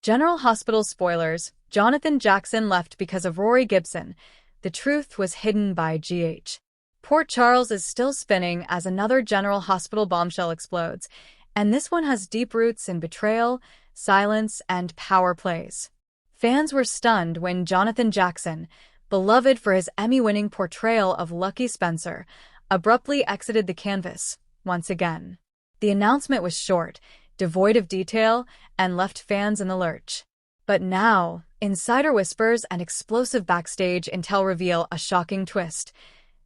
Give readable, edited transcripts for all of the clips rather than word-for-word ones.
General Hospital spoilers, Jonathan Jackson left because of Rory Gibson. The truth was hidden by GH. Port Charles is still spinning as another General Hospital bombshell explodes, and this one has deep roots in betrayal, silence, and power plays. Fans were stunned when Jonathan Jackson, beloved for his Emmy-winning portrayal of Lucky Spencer, abruptly exited the canvas once again. The announcement was short, devoid of detail, and left fans in the lurch. But now, insider whispers and explosive backstage intel reveal a shocking twist.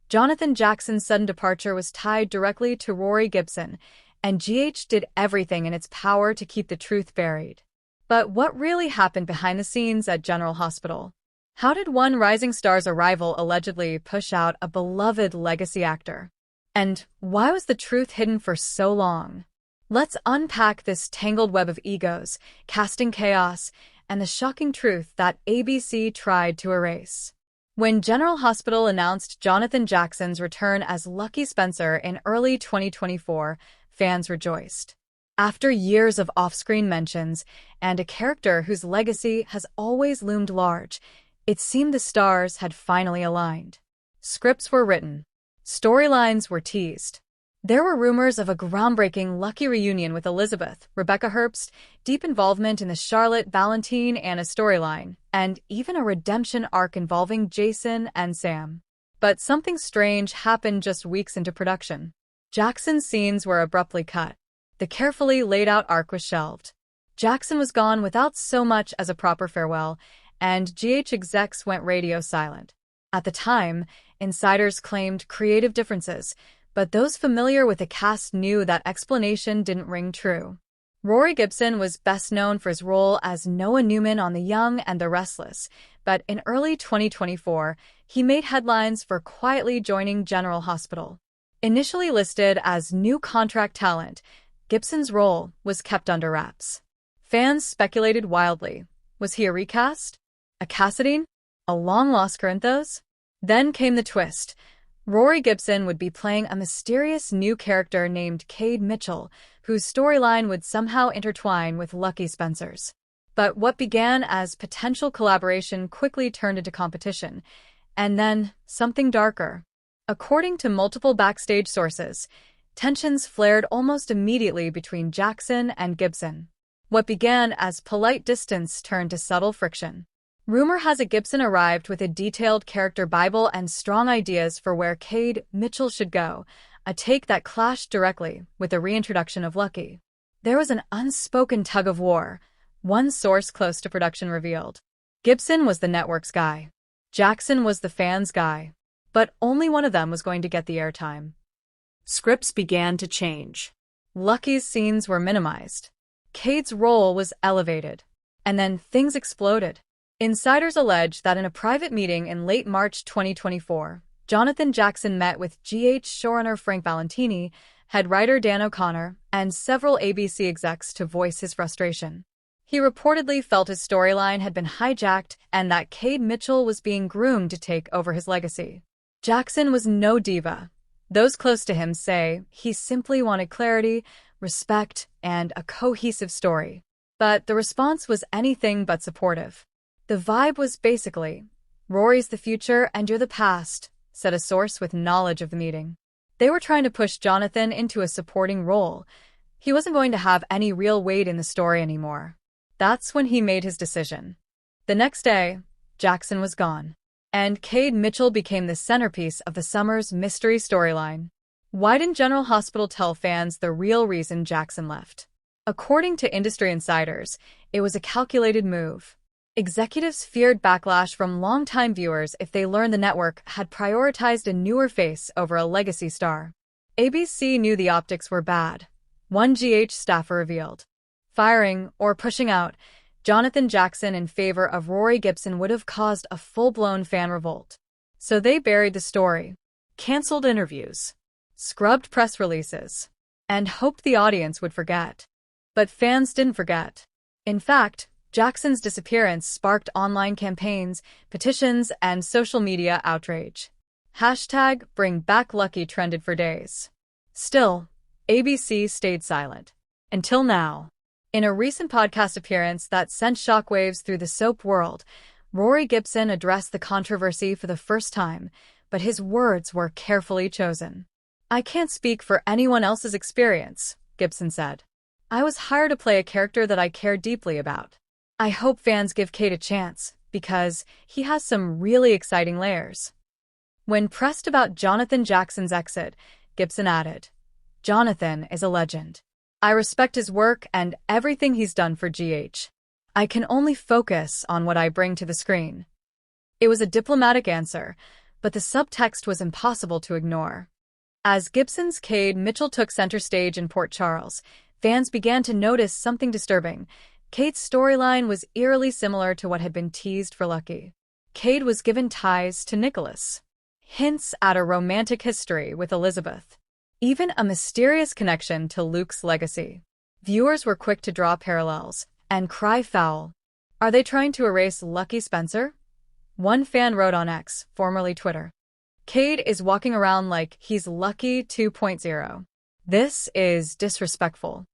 Jonathan Jackson's sudden departure was tied directly to Rory Gibson, and GH did everything in its power to keep the truth buried. But what really happened behind the scenes at General Hospital? How did one rising star's arrival allegedly push out a beloved legacy actor? And why was the truth hidden for so long? Let's unpack this tangled web of egos, casting chaos, and the shocking truth that ABC tried to erase. When General Hospital announced Jonathan Jackson's return as Lucky Spencer in early 2024, fans rejoiced. After years of off-screen mentions and a character whose legacy has always loomed large, it seemed the stars had finally aligned. Scripts were written. Storylines were teased. There were rumors of a groundbreaking Lucky reunion with Elizabeth, Rebecca Herbst, deep involvement in the Charlotte Valentine Anna storyline, and even a redemption arc involving Jason and Sam. But something strange happened just weeks into production. Jackson's scenes were abruptly cut. The carefully laid-out arc was shelved. Jackson was gone without so much as a proper farewell, and GH execs went radio silent. At the time, insiders claimed creative differences, but those familiar with the cast knew that explanation didn't ring true. Rory Gibson was best known for his role as Noah Newman on The Young and the Restless, but in early 2024, he made headlines for quietly joining General Hospital. Initially listed as new contract talent, Gibson's role was kept under wraps. Fans speculated wildly. Was he a recast? A Cassadine? A long-lost Corinthos? Then came the twist. Rory Gibson would be playing a mysterious new character named Cade Mitchell, whose storyline would somehow intertwine with Lucky Spencer's. But what began as potential collaboration quickly turned into competition, and then something darker. According to multiple backstage sources, tensions flared almost immediately between Jackson and Gibson. What began as polite distance turned to subtle friction. Rumor has it Gibson arrived with a detailed character Bible and strong ideas for where Cade Mitchell should go, a take that clashed directly with the reintroduction of Lucky. There was an unspoken tug-of-war, one source close to production revealed. Gibson was the network's guy. Jackson was the fans' guy. But only one of them was going to get the airtime. Scripts began to change. Lucky's scenes were minimized. Cade's role was elevated. And then things exploded. Insiders allege that in a private meeting in late March 2024, Jonathan Jackson met with GH showrunner Frank Valentini, head writer Dan O'Connor, and several ABC execs to voice his frustration. He reportedly felt his storyline had been hijacked and that Cade Mitchell was being groomed to take over his legacy. Jackson was no diva. Those close to him say he simply wanted clarity, respect, and a cohesive story. But the response was anything but supportive. The vibe was basically, "Rory's the future and you're the past," said a source with knowledge of the meeting. They were trying to push Jonathan into a supporting role. He wasn't going to have any real weight in the story anymore. That's when he made his decision. The next day, Jackson was gone. And Cade Mitchell became the centerpiece of the summer's mystery storyline. Why didn't General Hospital tell fans the real reason Jackson left? According to industry insiders, it was a calculated move. Executives feared backlash from longtime viewers if they learned the network had prioritized a newer face over a legacy star. ABC knew the optics were bad. One GH staffer revealed. Firing, or pushing out, Jonathan Jackson in favor of Rory Gibson would have caused a full-blown fan revolt. So they buried the story, canceled interviews, scrubbed press releases, and hoped the audience would forget. But fans didn't forget. In fact, Jackson's disappearance sparked online campaigns, petitions, and social media outrage. #BringBackLucky trended for days. Still, ABC stayed silent. Until now. In a recent podcast appearance that sent shockwaves through the soap world, Rory Gibson addressed the controversy for the first time, but his words were carefully chosen. "I can't speak for anyone else's experience," Gibson said. "I was hired to play a character that I care deeply about. I hope fans give Cade a chance, because he has some really exciting layers." When pressed about Jonathan Jackson's exit, Gibson added, "Jonathan is a legend. I respect his work and everything he's done for GH. I can only focus on what I bring to the screen." It was a diplomatic answer, but the subtext was impossible to ignore. As Gibson's Cade Mitchell took center stage in Port Charles, fans began to notice something disturbing. Cade's storyline was eerily similar to what had been teased for Lucky. Cade was given ties to Nicholas, hints at a romantic history with Elizabeth, even a mysterious connection to Luke's legacy. Viewers were quick to draw parallels and cry foul. Are they trying to erase Lucky Spencer? One fan wrote on X, formerly Twitter, "Cade is walking around like he's Lucky 2.0. This is disrespectful."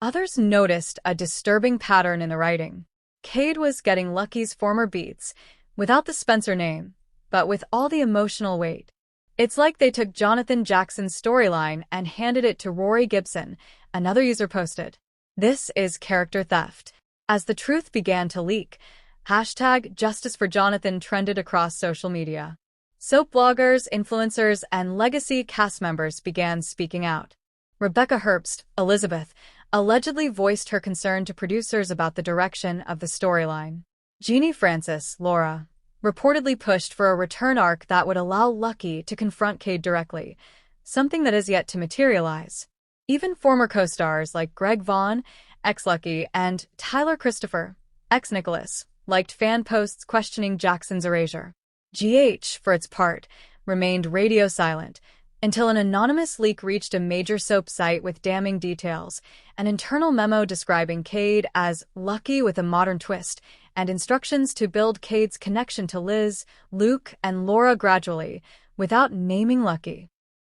Others noticed a disturbing pattern in the writing. Cade was getting Lucky's former beats, without the Spencer name, but with all the emotional weight. It's like they took Jonathan Jackson's storyline and handed it to Rory Gibson, another user posted. "This is character theft." As the truth began to leak, #JusticeForJonathan trended across social media. Soap bloggers, influencers, and legacy cast members began speaking out. Rebecca Herbst, Elizabeth, allegedly voiced her concern to producers about the direction of the storyline. Jeannie Francis, Laura, reportedly pushed for a return arc that would allow Lucky to confront Cade directly, something that is yet to materialize. Even former co-stars like Greg Vaughn, ex-Lucky, and Tyler Christopher, ex-Nicholas, liked fan posts questioning Jackson's erasure. GH, for its part, remained radio silent until an anonymous leak reached a major soap site with damning details, an internal memo describing Cade as Lucky with a modern twist, and instructions to build Cade's connection to Liz, Luke, and Laura gradually, without naming Lucky.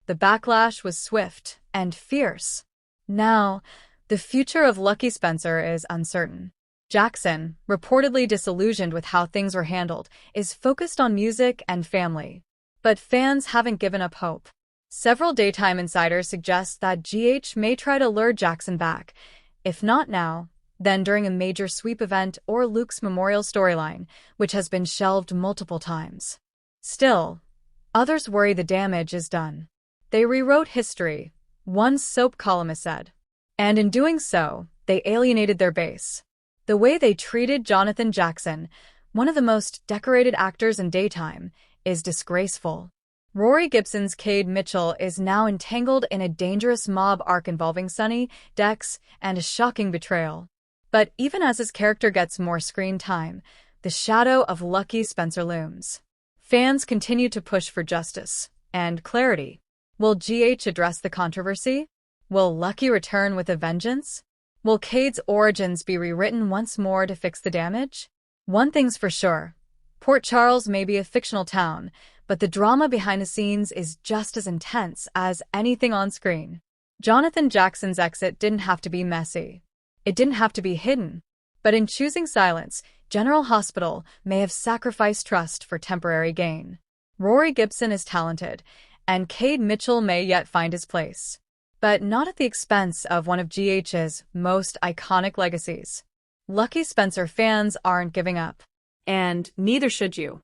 The backlash was swift and fierce. Now, the future of Lucky Spencer is uncertain. Jackson, reportedly disillusioned with how things were handled, is focused on music and family. But fans haven't given up hope. Several daytime insiders suggest that GH may try to lure Jackson back, if not now, then during a major sweep event or Luke's memorial storyline, which has been shelved multiple times. Still, others worry the damage is done. "They rewrote history," one soap columnist said. And in doing so, they alienated their base. The way they treated Jonathan Jackson, one of the most decorated actors in daytime, is disgraceful. Rory Gibson's Cade Mitchell is now entangled in a dangerous mob arc involving Sonny, Dex, and a shocking betrayal. But even as his character gets more screen time, the shadow of Lucky Spencer looms. Fans continue to push for justice and clarity. Will GH address the controversy? Will Lucky return with a vengeance? Will Cade's origins be rewritten once more to fix the damage? One thing's for sure. Port Charles may be a fictional town, but the drama behind the scenes is just as intense as anything on screen. Jonathan Jackson's exit didn't have to be messy. It didn't have to be hidden. But in choosing silence, General Hospital may have sacrificed trust for temporary gain. Rory Gibson is talented, and Cade Mitchell may yet find his place. But not at the expense of one of GH's most iconic legacies. Lucky Spencer fans aren't giving up. And neither should you.